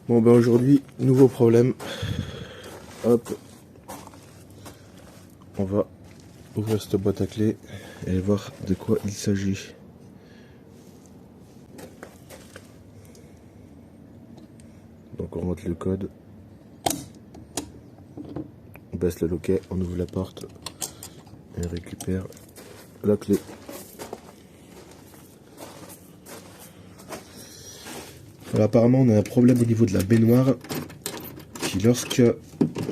Bon ben aujourd'hui, nouveau problème. Hop. On va ouvrir cette boîte à clés et aller voir de quoi il s'agit. Donc on rentre le code. On baisse le loquet, on ouvre la porte et on récupère la clé. Alors, apparemment on a un problème au niveau de la baignoire qui, lorsque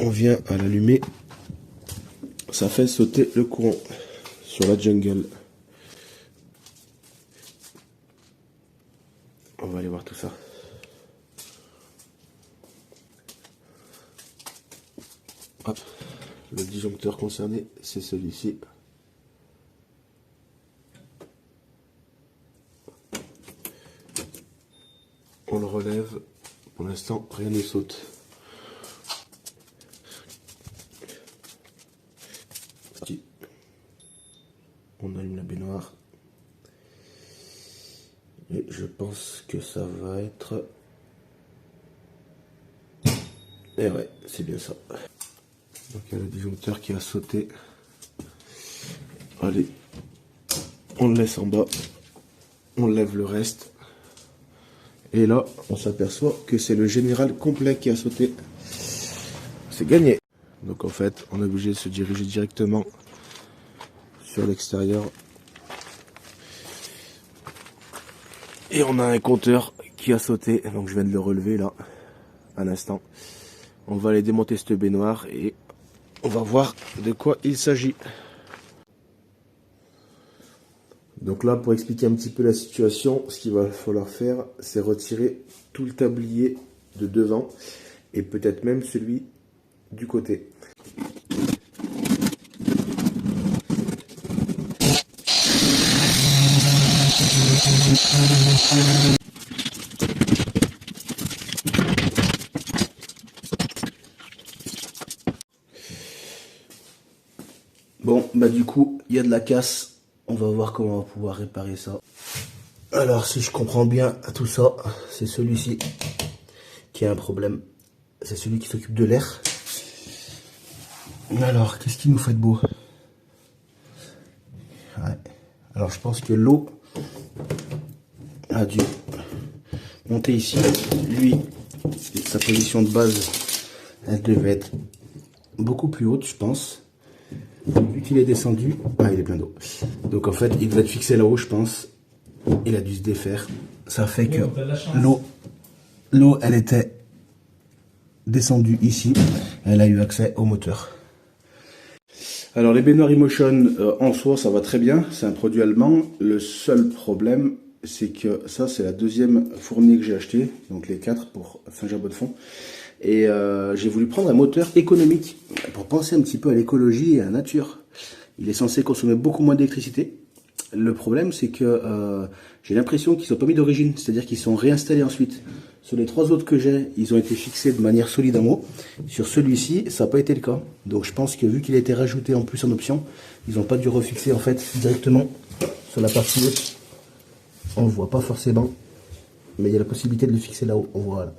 on vient à l'allumer, ça fait sauter le courant sur la jungle. On va aller voir tout ça. Hop. Le disjoncteur concerné, c'est celui-ci. On le relève. Pour l'instant, rien ne saute. On allume la baignoire. Et je pense que ça va être... Et ouais, c'est bien ça. Donc il y a le disjoncteur qui a sauté. Allez, on le laisse en bas. On lève le reste. Et là, on s'aperçoit que c'est le général complet qui a sauté. C'est gagné. Donc en fait, on est obligé de se diriger directement sur l'extérieur. Et on a un compteur qui a sauté. Donc je viens de le relever là, à l'instant. On va aller démonter cette baignoire et on va voir de quoi il s'agit. Donc là, pour expliquer un petit peu la situation, ce qu'il va falloir faire, c'est retirer tout le tablier de devant et peut-être même celui du côté. Bon, bah du coup, il y a de la casse. On va voir comment on va pouvoir réparer ça. Alors, si je comprends bien tout ça, c'est celui-ci qui a un problème. C'est celui qui s'occupe de l'air. Alors, qu'est-ce qu'il nous fait de beau? Ouais. Alors, je pense que l'eau a dû monter ici. Lui, sa position de base, elle devait être beaucoup plus haute, je pense. Vu qu'il est descendu, il est plein d'eau. Donc en fait, il devait être fixé là-haut, je pense. Il a dû se défaire. Ça fait que l'eau, elle était descendue ici. Elle a eu accès au moteur. Alors les baignoires Emotion, en soi, ça va très bien. C'est un produit allemand. Le seul problème, c'est que ça, c'est la deuxième fournie que j'ai acheté. Donc les 4 pour Saint-Germain-de-Fond. Et j'ai voulu prendre un moteur économique pour penser un petit peu à l'écologie et à la nature. Il est censé consommer beaucoup moins d'électricité. Le problème, c'est que j'ai l'impression qu'ils sont pas mis d'origine, c'est-à-dire qu'ils sont réinstallés ensuite. Sur les 3 autres que j'ai, ils ont été fixés de manière solide en haut. Sur celui-ci, ça n'a pas été le cas. Donc je pense que vu qu'il a été rajouté en plus en option, ils n'ont pas dû refixer en fait directement sur la partie haute. On ne voit pas forcément, mais il y a la possibilité de le fixer là-haut. Voilà.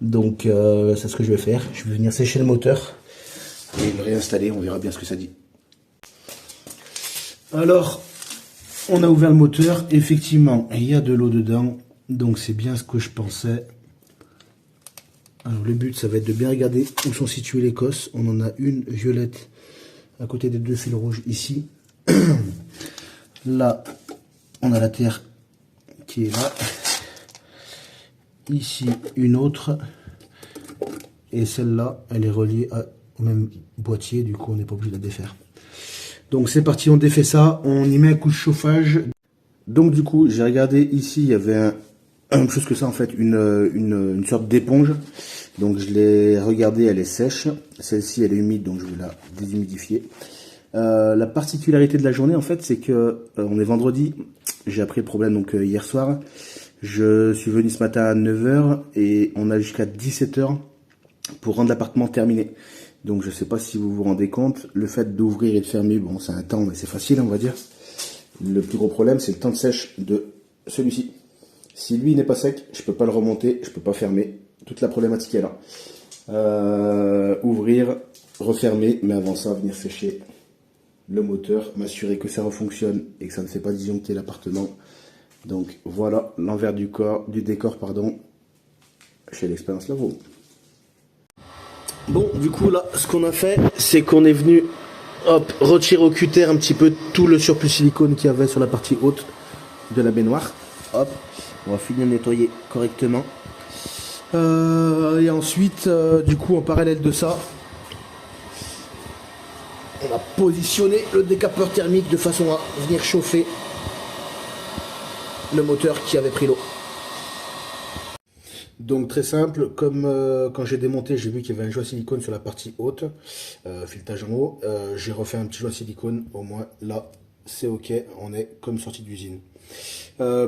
Donc c'est ce que je vais faire. Je vais venir sécher le moteur et le réinstaller. On verra bien ce que ça dit. Alors, on a ouvert le moteur. Effectivement, il y a de l'eau dedans. Donc c'est bien ce que je pensais. Alors le but, ça va être de bien regarder où sont situées les cosses. On en a une violette à côté des 2 fils rouges ici. Là, on a la terre qui est là. Ici, une autre. Et celle-là, elle est reliée au même boîtier. Du coup, on n'est pas obligé de la défaire. Donc, c'est parti. On défait ça. On y met un coup de chauffage. Donc, du coup, j'ai regardé ici. Il y avait même chose que ça, en fait. Une sorte d'éponge. Donc, je l'ai regardée. Elle est sèche. Celle-ci, elle est humide. Donc, je vais la déshumidifier. La particularité de la journée, en fait, c'est que on est vendredi. J'ai appris le problème donc hier soir. Je suis venu ce matin à 9 h et on a jusqu'à 17 h pour rendre l'appartement terminé. Donc je ne sais pas si vous vous rendez compte, le fait d'ouvrir et de fermer, bon c'est un temps mais c'est facile on va dire. Le plus gros problème c'est le temps de sèche de celui-ci. Si lui n'est pas sec, je ne peux pas le remonter, je ne peux pas fermer toute la problématique est là. Ouvrir, refermer, mais avant ça, venir sécher le moteur, m'assurer que ça refonctionne et que ça ne fait pas disjoncter l'appartement. Donc voilà l'envers du décor chez l'Expérience Lavabo. Bon, du coup là, ce qu'on a fait, c'est qu'on est venu retirer au cutter un petit peu tout le surplus silicone qu'il y avait sur la partie haute de la baignoire. Hop, on va finir de nettoyer correctement. Et ensuite, du coup, en parallèle de ça, on a positionné le décapeur thermique de façon à venir chauffer le moteur qui avait pris l'eau. Donc très simple, comme quand j'ai démonté, j'ai vu qu'il y avait un joint silicone sur la partie haute, filetage en haut, j'ai refait un petit joint silicone, au moins là c'est ok, on est comme sorti d'usine.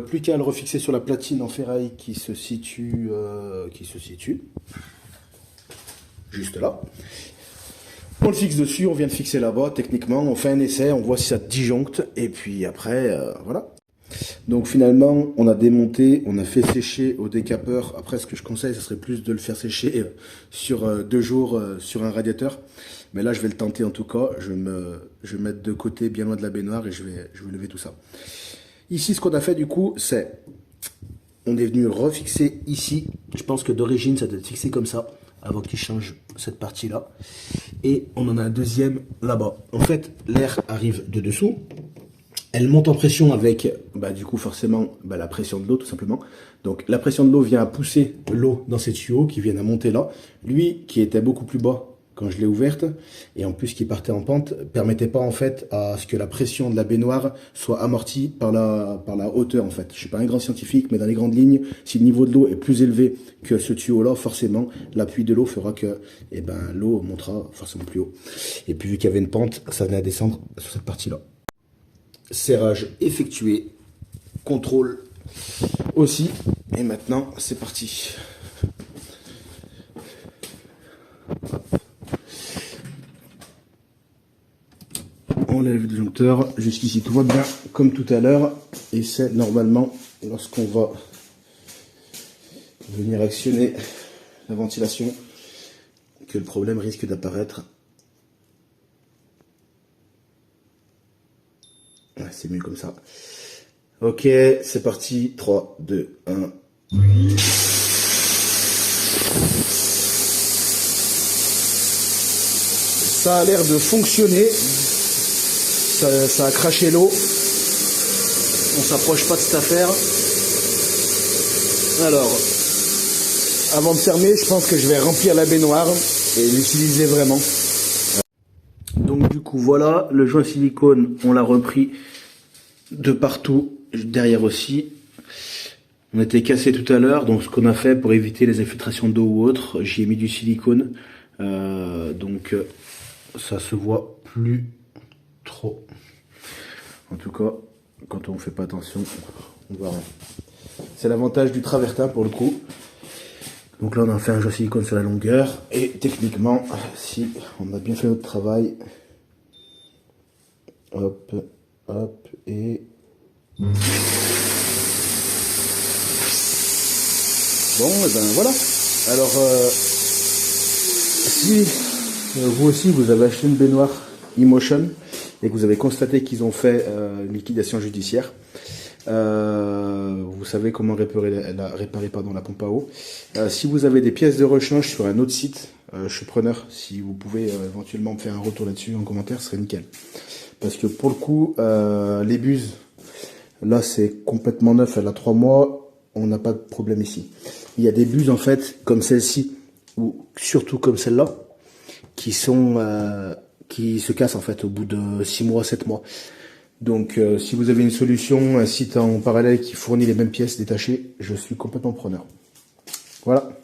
Plus qu'à le refixer sur la platine en ferraille qui se situe juste là. On le fixe dessus, on vient de fixer là-bas, techniquement, on fait un essai, on voit si ça disjoncte, et puis après, voilà. Donc finalement, on a démonté, on a fait sécher au décapeur. Après, ce que je conseille, ce serait plus de le faire sécher sur 2 jours sur un radiateur. Mais là, je vais le tenter en tout cas. Je vais mettre de côté, bien loin de la baignoire, et je vais lever tout ça. Ici, ce qu'on a fait du coup, c'est... On est venu refixer ici. Je pense que d'origine, ça doit être fixé comme ça, avant qu'il change cette partie-là. Et on en a un deuxième là-bas. En fait, l'air arrive de dessous. Elle monte en pression avec, du coup, forcément, la pression de l'eau, tout simplement. Donc, la pression de l'eau vient à pousser l'eau dans ces tuyaux qui viennent à monter là. Lui, qui était beaucoup plus bas quand je l'ai ouverte, et en plus qui partait en pente, permettait pas, en fait, à ce que la pression de la baignoire soit amortie par la hauteur, en fait. Je suis pas un grand scientifique, mais dans les grandes lignes, si le niveau de l'eau est plus élevé que ce tuyau-là, forcément, l'appui de l'eau fera que, l'eau montera forcément plus haut. Et puis, vu qu'il y avait une pente, ça venait à descendre sur cette partie-là. Serrage effectué, contrôle aussi, et maintenant c'est parti. On lève le disjoncteur, jusqu'ici tout va bien comme tout à l'heure, et c'est normalement lorsqu'on va venir actionner la ventilation que le problème risque d'apparaître. C'est mieux comme ça. Ok, c'est parti. 3, 2, 1. Ça a l'air de fonctionner. Ça a craché l'eau. On s'approche pas de cette affaire. Alors, avant de fermer, je pense que je vais remplir la baignoire et l'utiliser vraiment. Donc du coup, voilà, le joint silicone, on l'a repris de partout, derrière aussi. On était cassé tout à l'heure, donc ce qu'on a fait pour éviter les infiltrations d'eau ou autre, j'y ai mis du silicone, donc ça se voit plus trop. En tout cas, quand on fait pas attention, on voit rien. C'est l'avantage du travertin pour le coup. Donc là, on a fait un joint silicone sur la longueur, et techniquement, si on a bien fait notre travail, hop, hop, et... Bon, et voilà. Alors, si vous aussi, vous avez acheté une baignoire Emotion, et que vous avez constaté qu'ils ont fait une liquidation judiciaire, vous savez comment réparer la pompe à eau. Si vous avez des pièces de rechange sur un autre site, je suis preneur. Si vous pouvez éventuellement me faire un retour là-dessus en commentaire, ce serait nickel. Parce que pour le coup, les buses, là c'est complètement neuf, elle a 3 mois, on n'a pas de problème ici. Il y a des buses en fait, comme celle-ci, ou surtout comme celle-là, qui se cassent en fait au bout de 6 mois, 7 mois. Donc si vous avez une solution, un site en parallèle qui fournit les mêmes pièces détachées, je suis complètement preneur. Voilà.